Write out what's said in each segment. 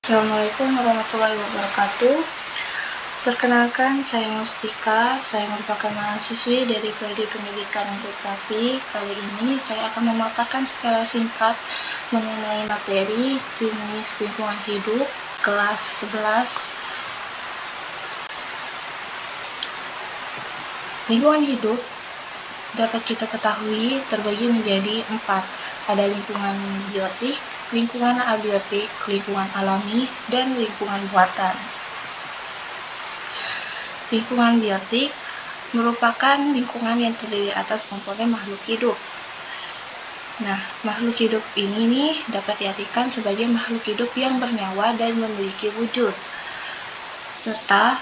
Assalamualaikum warahmatullahi wabarakatuh. Perkenalkan, saya Mustika. Saya merupakan mahasiswi dari Prodi Pendidikan Geografi. Kali ini saya akan memaparkan secara singkat mengenai materi jenis lingkungan hidup kelas 11. Lingkungan hidup dapat kita ketahui terbagi menjadi 4. Ada lingkungan biotik, lingkungan abiotik, lingkungan alami, dan lingkungan buatan. Lingkungan biotik merupakan lingkungan yang terdiri atas komponen makhluk hidup. Nah, makhluk hidup ini dapat diartikan sebagai makhluk hidup yang bernyawa dan memiliki wujud, serta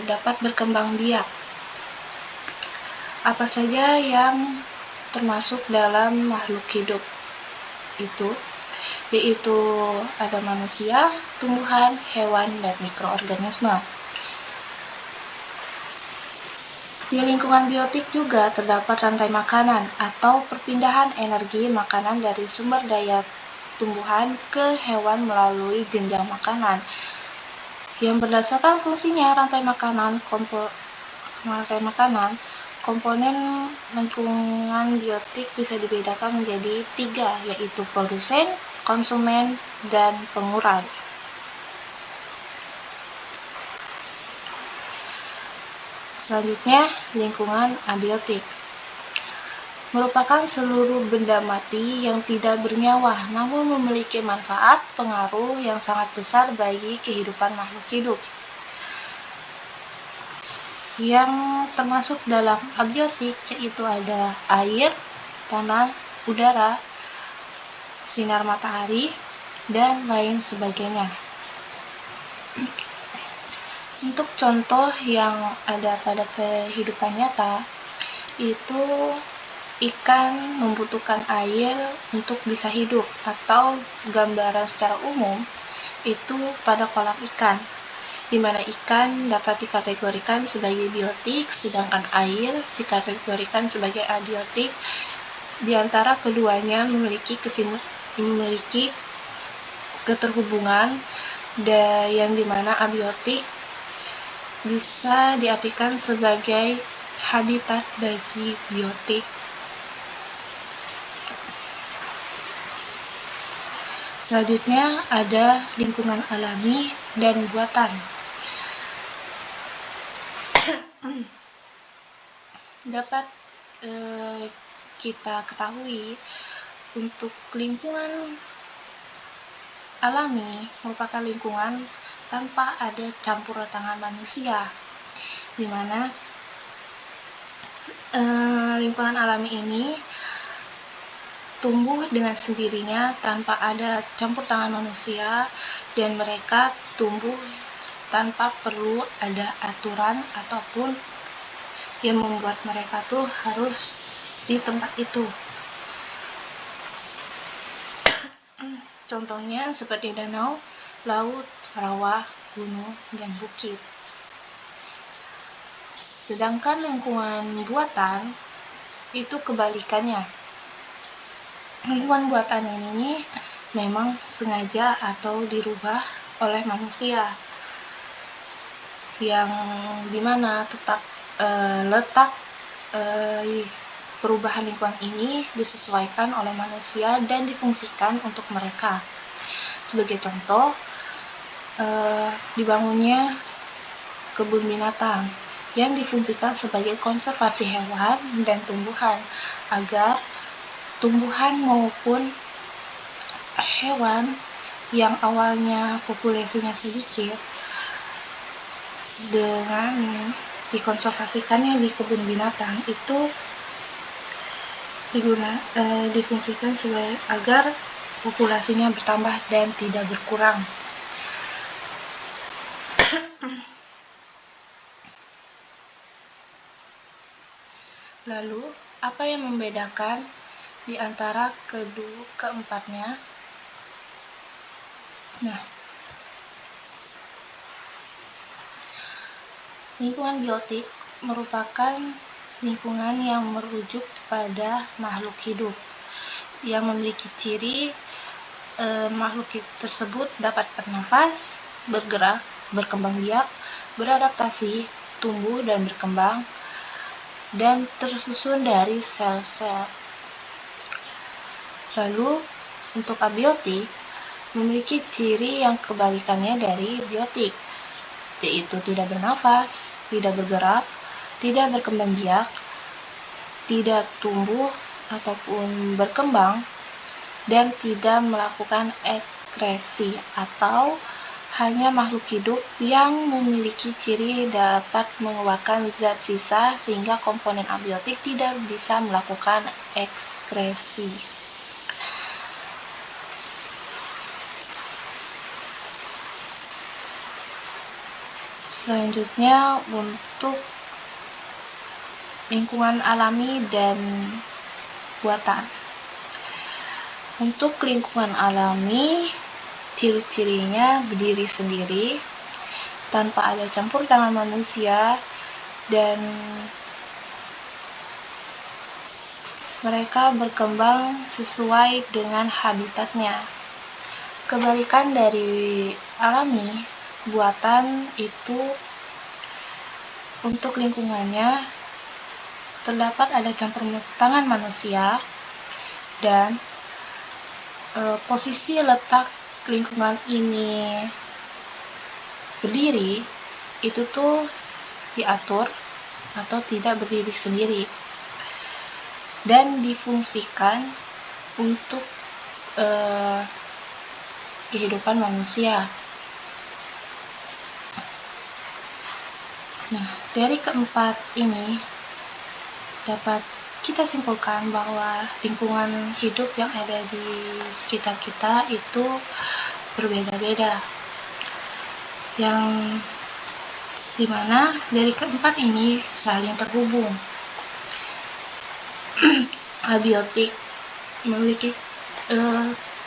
dapat berkembang biak. Apa saja yang termasuk dalam makhluk hidup itu? Yaitu ada manusia, tumbuhan, hewan, dan mikroorganisme. Di lingkungan biotik juga terdapat rantai makanan atau perpindahan energi makanan dari sumber daya tumbuhan ke hewan melalui jenjang makanan. Yang berdasarkan fungsinya rantai makanan, komponen lingkungan biotik bisa dibedakan menjadi 3, yaitu produsen, konsumen, dan pengurai. Selanjutnya, lingkungan abiotik merupakan seluruh benda mati yang tidak bernyawa namun memiliki manfaat pengaruh yang sangat besar bagi kehidupan makhluk hidup. Yang termasuk dalam abiotik yaitu ada air, tanah, udara, sinar matahari, dan lain sebagainya. Untuk contoh yang ada pada kehidupan nyata, itu ikan membutuhkan air untuk bisa hidup, atau gambaran secara umum itu pada kolam ikan, di mana ikan dapat dikategorikan sebagai biotik, sedangkan air dikategorikan sebagai abiotik. Di antara keduanya memiliki keterhubungan, yang dimana abiotik bisa diartikan sebagai habitat bagi biotik. Selanjutnya ada lingkungan alami dan buatan. Dapat kita ketahui untuk lingkungan alami merupakan lingkungan tanpa ada campur tangan manusia, di mana lingkungan alami ini tumbuh dengan sendirinya tanpa ada campur tangan manusia, dan mereka tumbuh tanpa perlu ada aturan ataupun yang membuat mereka tuh harus di tempat itu. Contohnya seperti danau, laut, rawa, gunung, dan bukit. Sedangkan lingkungan buatan itu kebalikannya. Lingkungan buatan ini memang sengaja atau dirubah oleh manusia, yang dimana letak perubahan lingkungan ini disesuaikan oleh manusia dan difungsikan untuk mereka. Sebagai contoh, dibangunnya kebun binatang yang difungsikan sebagai konservasi hewan dan tumbuhan, agar tumbuhan maupun hewan yang awalnya populasinya sedikit, dengan dikonservasikannya di kebun binatang itu difungsikan agar populasinya bertambah dan tidak berkurang. Lalu, apa yang membedakan di antara keempatnya? Nah, lingkungan biotik merupakan lingkungan yang merujuk pada makhluk hidup yang memiliki ciri makhluk tersebut dapat bernafas, bergerak, berkembang biak, beradaptasi, tumbuh dan berkembang, dan tersusun dari sel-sel. Lalu, untuk abiotik memiliki ciri yang kebalikannya dari biotik, yaitu tidak bernafas, tidak bergerak, tidak berkembang biak, tidak tumbuh ataupun berkembang, dan tidak melakukan ekskresi, atau hanya makhluk hidup yang memiliki ciri dapat mengeluarkan zat sisa sehingga komponen abiotik tidak bisa melakukan ekskresi. Selanjutnya, untuk lingkungan alami dan buatan. Untuk lingkungan alami, ciri-cirinya berdiri sendiri, tanpa ada campur tangan manusia, dan mereka berkembang sesuai dengan habitatnya. Kebalikan dari alami, buatan itu untuk lingkungannya terdapat ada campur tangan manusia, dan posisi letak lingkungan ini berdiri itu tuh diatur atau tidak berdiri sendiri dan difungsikan untuk kehidupan manusia. Nah, dari keempat ini dapat kita simpulkan bahwa lingkungan hidup yang ada di sekitar kita itu berbeda-beda, yang dimana dari keempat ini saling terhubung. Abiotik memiliki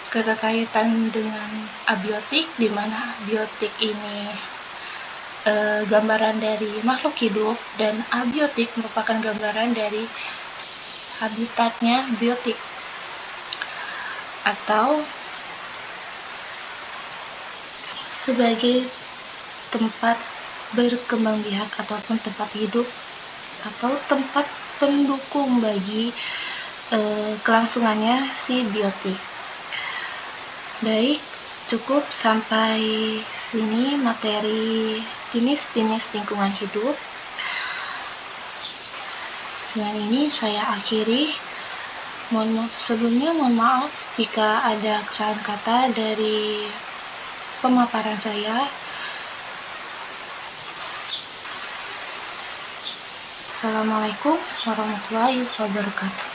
keterkaitan dengan abiotik, di mana abiotik ini gambaran dari makhluk hidup, dan abiotik merupakan gambaran dari habitatnya biotik atau sebagai tempat berkembang biak ataupun tempat hidup atau tempat pendukung bagi kelangsungannya si biotik. Baik, cukup sampai sini materi jenis-jenis lingkungan hidup. Dengan ini saya akhiri. Sebelumnya mohon maaf jika ada kesalahan kata dari pemaparan saya. Assalamualaikum warahmatullahi wabarakatuh.